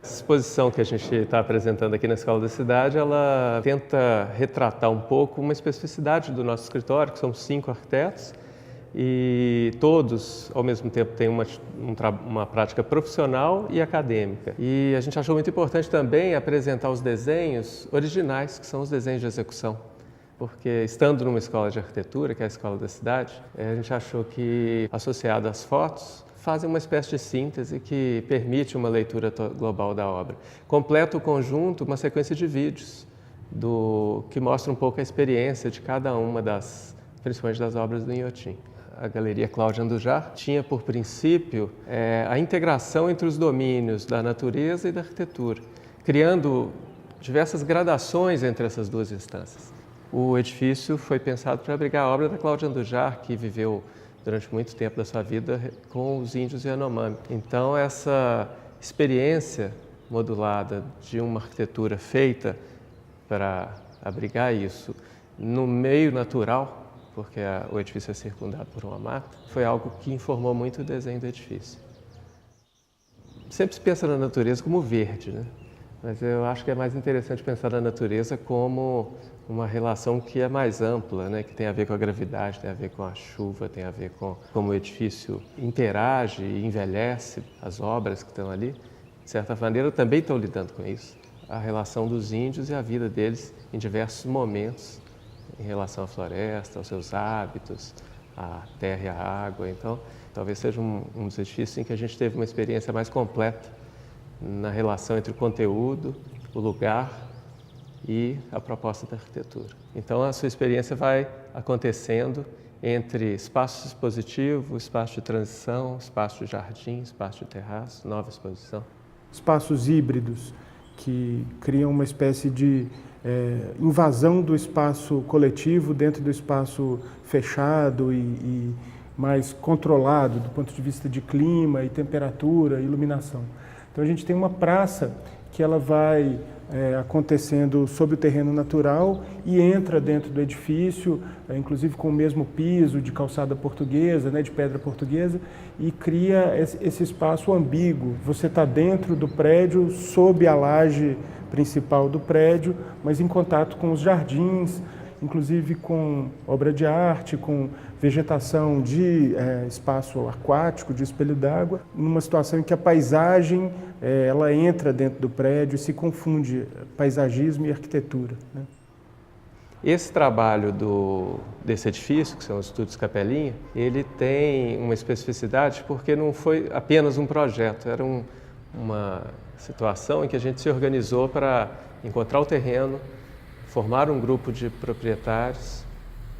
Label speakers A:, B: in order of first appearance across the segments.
A: Essa exposição que a gente está apresentando aqui na Escola da Cidade, ela tenta retratar um pouco uma especificidade do nosso escritório, que somos 5 arquitetos, e todos, ao mesmo tempo, têm uma prática profissional e acadêmica. E a gente achou muito importante também apresentar os desenhos originais, que são os desenhos de execução. Porque, estando numa escola de arquitetura, que é a Escola da Cidade, a gente achou que, associado às fotos, fazem uma espécie de síntese que permite uma leitura global da obra. Completa o conjunto uma sequência de vídeos que mostra um pouco a experiência de cada uma principalmente das obras do Inhotim. A Galeria Cláudia Andujar tinha por princípio a integração entre os domínios da natureza e da arquitetura, criando diversas gradações entre essas duas instâncias. O edifício foi pensado para abrigar a obra da Cláudia Andujar, que viveu durante muito tempo da sua vida com os índios Yanomami. Então, essa experiência modulada de uma arquitetura feita para abrigar isso no meio natural, porque o edifício é circundado por uma mata, foi algo que informou muito o desenho do edifício. Sempre se pensa na natureza como verde, né? Mas eu acho que é mais interessante pensar na natureza como uma relação que é mais ampla, né? Que tem a ver com a gravidade, tem a ver com a chuva, tem a ver com como o edifício interage e envelhece as obras que estão ali. De certa maneira, também estão lidando com isso. A relação dos índios e a vida deles em diversos momentos, em relação à floresta, aos seus hábitos, à terra e à água. Então, talvez seja um dos edifícios em que a gente teve uma experiência mais completa na relação entre o conteúdo, o lugar e a proposta da arquitetura. Então, a sua experiência vai acontecendo entre espaço expositivo, espaço de transição, espaço de jardim, espaço de terraço, nova exposição.
B: Espaços híbridos que criam uma espécie de invasão do espaço coletivo dentro do espaço fechado e mais controlado do ponto de vista de clima e temperatura e iluminação. Então a gente tem uma praça que ela vai acontecendo sob o terreno natural e entra dentro do edifício, inclusive com o mesmo piso de calçada portuguesa, né, de pedra portuguesa, e cria esse espaço ambíguo. Você está dentro do prédio, sob a laje principal do prédio, mas em contato com os jardins, inclusive com obra de arte, com vegetação de espaço aquático, de espelho d'água, numa situação em que a paisagem ela entra dentro do prédio e se confunde paisagismo e arquitetura, né?
A: Esse trabalho desse edifício, que são os Estúdios Capelinha, ele tem uma especificidade porque não foi apenas um projeto, era uma situação em que a gente se organizou para encontrar o terreno, formar um grupo de proprietários,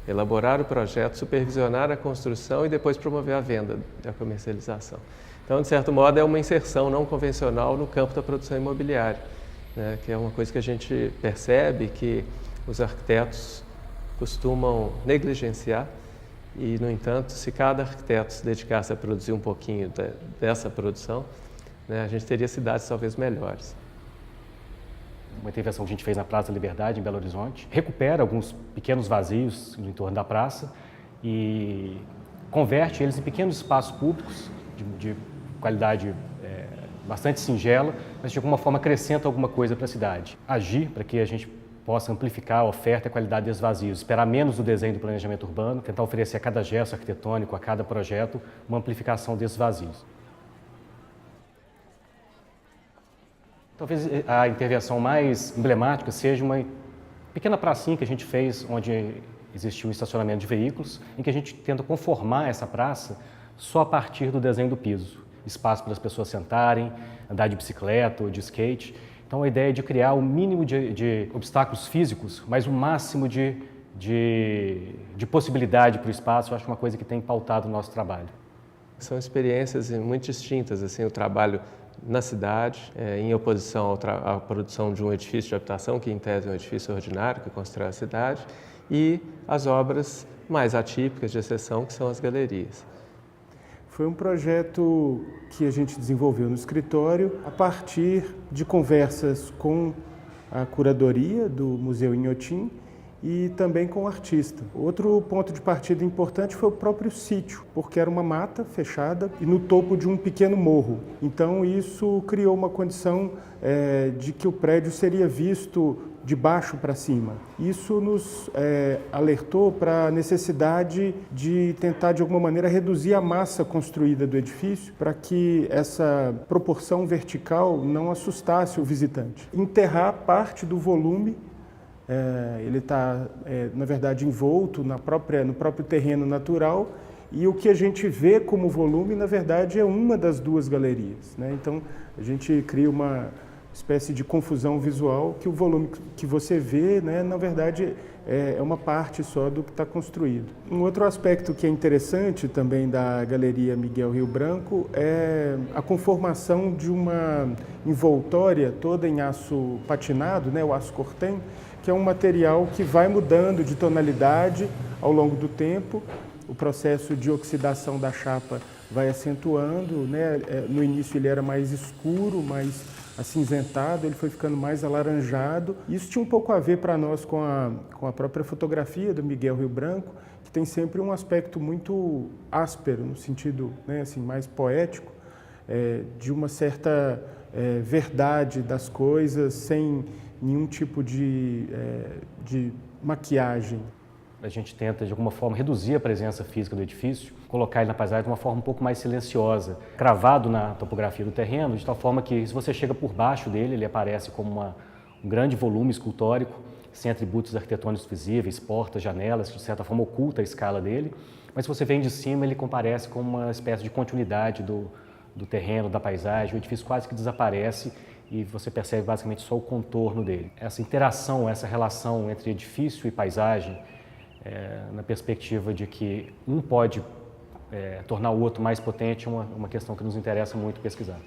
A: elaborar o projeto, supervisionar a construção e depois promover a venda e a comercialização. Então, de certo modo, é uma inserção não convencional no campo da produção imobiliária, né, que é uma coisa que a gente percebe que os arquitetos costumam negligenciar e, no entanto, se cada arquiteto se dedicasse a produzir um pouquinho dessa produção, né, a gente teria cidades talvez melhores.
C: Uma intervenção que a gente fez na Praça da Liberdade, em Belo Horizonte, recupera alguns pequenos vazios no entorno da praça e converte eles em pequenos espaços públicos de qualidade bastante singela, mas de alguma forma acrescenta alguma coisa para a cidade. Agir para que a gente possa amplificar a oferta e a qualidade desses vazios, esperar menos do desenho do planejamento urbano, tentar oferecer a cada gesto arquitetônico, a cada projeto, uma amplificação desses vazios. Talvez a intervenção mais emblemática seja uma pequena pracinha que a gente fez onde existiu um estacionamento de veículos, em que a gente tenta conformar essa praça só a partir do desenho do piso. Espaço para as pessoas sentarem, andar de bicicleta ou de skate. Então a ideia é de criar o mínimo de obstáculos físicos, mas o máximo de possibilidade para o espaço. Eu acho uma coisa que tem pautado o nosso trabalho.
A: São experiências muito distintas, assim, o trabalho na cidade, em oposição à produção de um edifício de habitação, que em tese é um edifício ordinário que constrói a cidade, e as obras mais atípicas de exceção, que são as galerias.
B: Foi um projeto que a gente desenvolveu no escritório a partir de conversas com a curadoria do Museu Inhotim e também com o artista. Outro ponto de partida importante foi o próprio sítio, porque era uma mata fechada e no topo de um pequeno morro. Então isso criou uma condição de que o prédio seria visto de baixo para cima. Isso nos alertou para a necessidade de tentar, de alguma maneira, reduzir a massa construída do edifício para que essa proporção vertical não assustasse o visitante. Enterrar parte do volume, ele está, na verdade, envolto no próprio terreno natural, e o que a gente vê como volume, na verdade, é uma das duas galerias, né? Então, a gente cria uma espécie de confusão visual que o volume que você vê, né, na verdade, é uma parte só do que está construído. Um outro aspecto que é interessante também da Galeria Miguel Rio Branco é a conformação de uma envoltória toda em aço patinado, né, o aço cortem, que é um material que vai mudando de tonalidade ao longo do tempo. O processo de oxidação da chapa vai acentuando, né? No início ele era mais escuro, mais acinzentado, ele foi ficando mais alaranjado. Isso tinha um pouco a ver para nós com a própria fotografia do Miguel Rio Branco, que tem sempre um aspecto muito áspero, no sentido, né, assim, mais poético, de uma certa verdade das coisas, sem nenhum tipo de maquiagem.
C: A gente tenta, de alguma forma, reduzir a presença física do edifício, colocar ele na paisagem de uma forma um pouco mais silenciosa, cravado na topografia do terreno, de tal forma que, se você chega por baixo dele, ele aparece como um grande volume escultórico, sem atributos arquitetônicos visíveis, portas, janelas, que de certa forma oculta a escala dele. Mas se você vem de cima, ele comparece com uma espécie de continuidade do terreno, da paisagem. O edifício quase que desaparece e você percebe basicamente só o contorno dele. Essa interação, essa relação entre edifício e paisagem, na perspectiva de que um pode tornar o outro mais potente, é uma questão que nos interessa muito pesquisar.